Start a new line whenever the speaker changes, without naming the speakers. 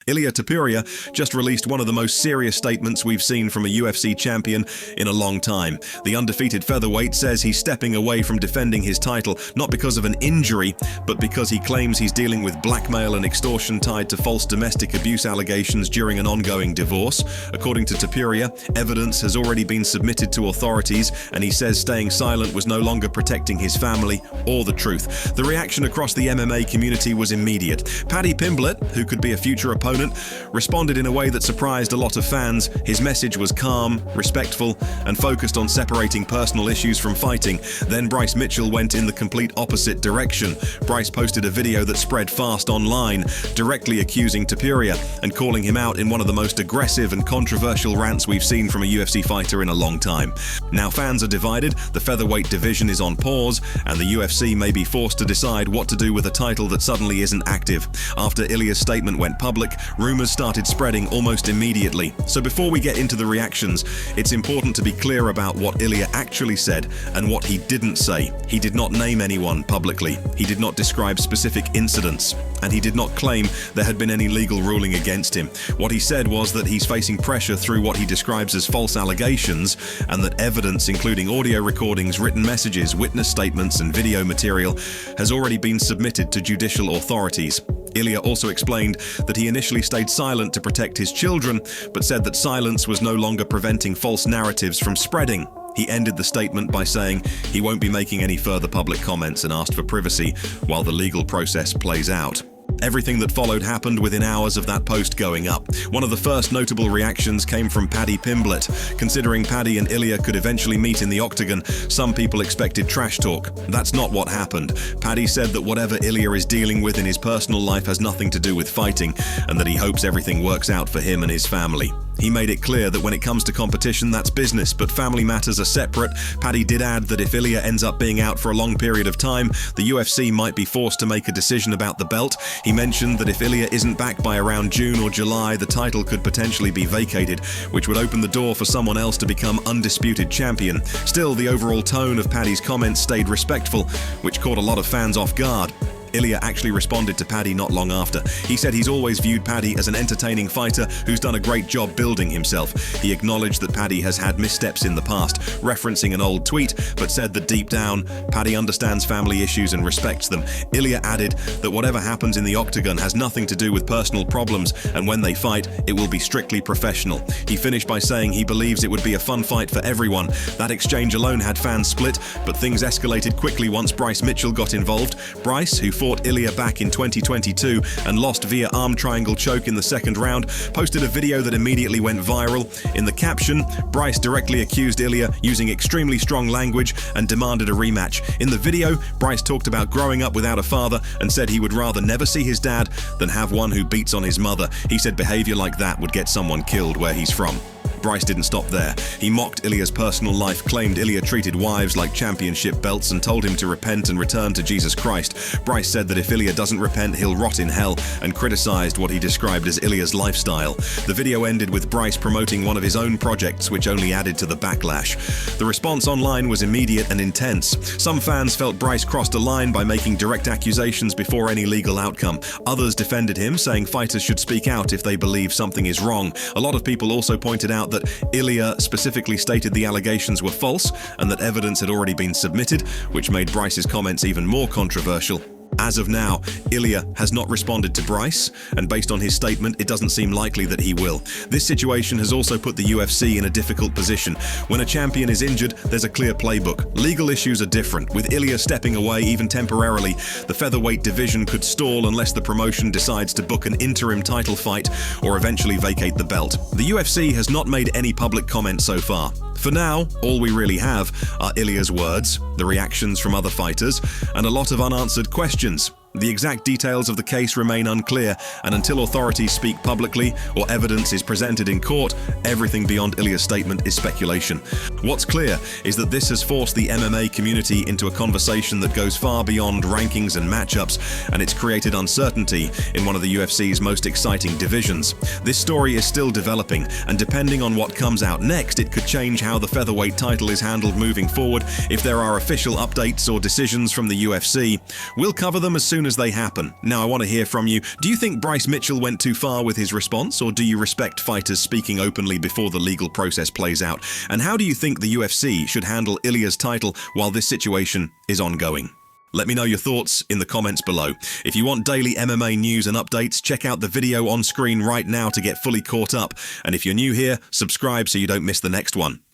Ilia Topuria just released one of the most serious statements we've seen from a UFC champion in a long time. The undefeated featherweight says he's stepping away from defending his title not because of an injury, but because he claims he's dealing with blackmail and extortion tied to false domestic abuse allegations during an ongoing divorce. According to Topuria, evidence has already been submitted to authorities, and he says staying silent was no longer protecting his family or the truth. The reaction across the MMA community was immediate. Paddy Pimblett, who could be a future opponent, responded in a way that surprised a lot of fans. His message was calm, respectful, and focused on separating personal issues from fighting. Then Bryce Mitchell went in the complete opposite direction. Bryce posted a video that spread fast online, directly accusing Topuria and calling him out in one of the most aggressive and controversial rants we've seen from a UFC fighter in a long time. Now fans are divided, the featherweight division is on pause, and the UFC may be forced to decide what to do with a title that suddenly isn't active. After Ilia's statement went public, rumors started spreading almost immediately. So before we get into the reactions, it's important to be clear about what Ilia actually said and what he didn't say. He did not name anyone publicly. He did not describe specific incidents, and he did not claim there had been any legal ruling against him. What he said was that he's facing pressure through what he describes as false allegations, and that evidence, including audio recordings, written messages, witness statements, and video material, has already been submitted to judicial authorities. Ilia also explained that he initially stayed silent to protect his children, but said that silence was no longer preventing false narratives from spreading. He ended the statement by saying he won't be making any further public comments and asked for privacy while the legal process plays out. Everything that followed happened within hours of that post going up. One of the first notable reactions came from Paddy Pimblett. Considering Paddy and Ilia could eventually meet in the octagon, some people expected trash talk. That's not what happened. Paddy said that whatever Ilia is dealing with in his personal life has nothing to do with fighting, and that he hopes everything works out for him and his family. He made it clear that when it comes to competition, that's business, but family matters are separate. Paddy did add that if Ilia ends up being out for a long period of time, the UFC might be forced to make a decision about the belt. He mentioned that if Ilia isn't back by around June or July, the title could potentially be vacated, which would open the door for someone else to become undisputed champion. Still, the overall tone of Paddy's comments stayed respectful, which caught a lot of fans off guard. Ilia actually responded to Paddy not long after. He said he's always viewed Paddy as an entertaining fighter who's done a great job building himself. He acknowledged that Paddy has had missteps in the past, referencing an old tweet, but said that deep down, Paddy understands family issues and respects them. Ilia added that whatever happens in the octagon has nothing to do with personal problems, and when they fight, it will be strictly professional. He finished by saying he believes it would be a fun fight for everyone. That exchange alone had fans split, but things escalated quickly once Bryce Mitchell got involved. Bryce, who fought Ilia back in 2022 and lost via arm triangle choke in the second round, posted a video that immediately went viral. In the caption, Bryce directly accused Ilia using extremely strong language and demanded a rematch. In the video, Bryce talked about growing up without a father and said he would rather never see his dad than have one who beats on his mother. He said behavior like that would get someone killed where he's from. Bryce didn't stop there. He mocked Ilia's personal life, claimed Ilia treated wives like championship belts, and told him to repent and return to Jesus Christ. Bryce said that if Ilia doesn't repent, he'll rot in hell, and criticized what he described as Ilia's lifestyle. The video ended with Bryce promoting one of his own projects, which only added to the backlash. The response online was immediate and intense. Some fans felt Bryce crossed a line by making direct accusations before any legal outcome. Others defended him, saying fighters should speak out if they believe something is wrong. A lot of people also pointed out that Ilia specifically stated the allegations were false and that evidence had already been submitted, which made Bryce's comments even more controversial. As of now, Ilia has not responded to Bryce, and based on his statement, it doesn't seem likely that he will. This situation has also put the UFC in a difficult position. When a champion is injured, there's a clear playbook. Legal issues are different. With Ilia stepping away, even temporarily, the featherweight division could stall unless the promotion decides to book an interim title fight or eventually vacate the belt. The UFC has not made any public comment so far. For now, all we really have are Ilia's words, the reactions from other fighters, and a lot of unanswered questions. The exact details of the case remain unclear, and until authorities speak publicly or evidence is presented in court, everything beyond Ilia's statement is speculation. What's clear is that this has forced the MMA community into a conversation that goes far beyond rankings and matchups, and it's created uncertainty in one of the UFC's most exciting divisions. This story is still developing, and depending on what comes out next, it could change how the featherweight title is handled moving forward. If there are official updates or decisions from the UFC, we'll cover them as soon soon as they happen. Now, I want to hear from you. Do you think Bryce Mitchell went too far with his response, or do you respect fighters speaking openly before the legal process plays out? And how do you think the UFC should handle Ilia's title while this situation is ongoing? Let me know your thoughts in the comments below. If you want daily MMA news and updates, check out the video on screen right now to get fully caught up. And if you're new here, subscribe so you don't miss the next one.